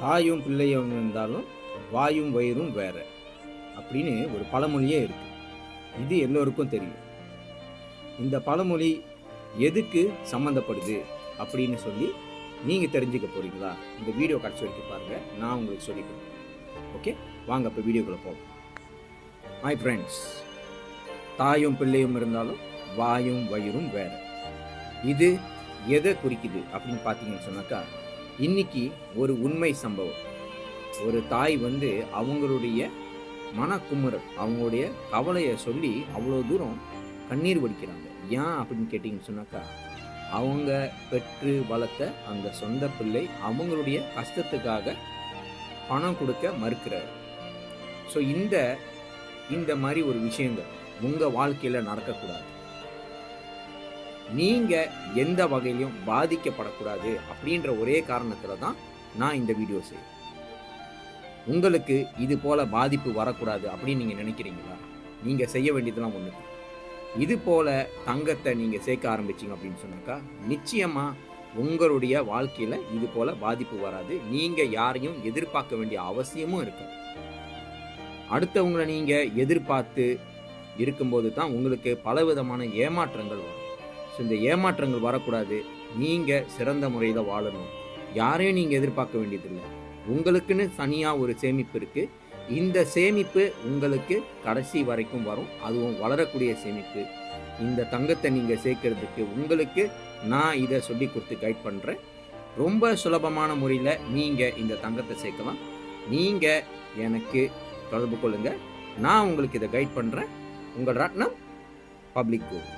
தாயும் பிள்ளையும் இருந்தாலும் வாயும் வயிறும் வேற அப்படின்னு ஒரு பழமொழியே இருக்கு. இது எல்லோருக்கும் தெரியும். இந்த பழமொழி எதுக்கு சம்மந்தப்படுது அப்படின்னு சொல்லி நீங்கள் தெரிஞ்சுக்க போறீங்களா? இந்த வீடியோ கடைசி வரைக்கும் பாருங்க, நான் உங்களுக்கு சொல்லிக் கொடுப்பேன். ஓகே, வாங்க இப்போ வீடியோக்குள்ள போவோம். மை ஃப்ரெண்ட்ஸ், தாயும் பிள்ளையும் இருந்தாலும் வாயும் வயிறும் வேற. இது எதை குறிக்குது அப்படின்னு பார்த்தீங்கன்னு சொன்னாக்கா, இன்னைக்கு ஒரு உண்மை சம்பவம். ஒரு தாய் அவங்களுடைய மனக்குமுறல், அவங்களுடைய கவலையை சொல்லி அவ்வளோ தூரம் கண்ணீர் வடிக்கிறாங்க. ஏன் அப்படின்னு கேட்டிங்கன்னு சொன்னாக்கா, அவங்க பெற்று வளர்த்த அந்த சொந்த பிள்ளை அவங்களுடைய கஷ்டத்துக்காக பணம் கொடுக்க மறுக்கிறார். ஸோ இந்த மாதிரி ஒரு விஷயங்கள் உங்கள் வாழ்க்கையில் நடக்கக்கூடாது. நீங்கள் எந்த வகையிலையும் பாதிக்கப்படக்கூடாது அப்படின்ற ஒரே காரணத்தில் தான் நான் இந்த வீடியோ செய்வேன். உங்களுக்கு இது போல் பாதிப்பு வரக்கூடாது அப்படின்னு நீங்கள் நினைக்கிறீங்களா? நீங்கள் செய்ய வேண்டியதெல்லாம் ஒன்று. இது போல் தங்கத்தை நீங்கள் சேர்க்க ஆரம்பிச்சிங்க அப்படின்னு சொன்னாக்கா, நிச்சயமாக உங்களுடைய வாழ்க்கையில் இது போல் பாதிப்பு வராது. நீங்கள் யாரையும் எதிர்பார்க்க வேண்டிய அவசியமும் இருக்காது. அடுத்தவங்களை நீங்கள் எதிர்பார்த்து இருக்கும்போது தான் உங்களுக்கு பலவிதமான ஏமாற்றங்கள் வரும். ஸோ இந்த ஏமாற்றங்கள் வரக்கூடாது. நீங்கள் சிறந்த முறையில் வாழணும். யாரையும் நீங்கள் எதிர்பார்க்க வேண்டியதில்லை. உங்களுக்குன்னு தனியாக ஒரு சேமிப்பு இருக்குது. இந்த சேமிப்பு உங்களுக்கு கடைசி வரைக்கும் வரும். அதுவும் வளரக்கூடிய சேமிப்பு. இந்த தங்கத்தை நீங்கள் சேர்க்கறதுக்கு உங்களுக்கு நான் இதை சொல்லி கொடுத்து கைட் பண்ணுறேன். ரொம்ப சுலபமான முறையில் நீங்கள் இந்த தங்கத்தை சேர்க்கலாம். நீங்கள் எனக்கு தொடர்பு கொள்ளுங்கள். நான் உங்களுக்கு இதை கைட் பண்ணுறேன். உங்கள் ரத்னம் பப்ளிக் கோல்ட்.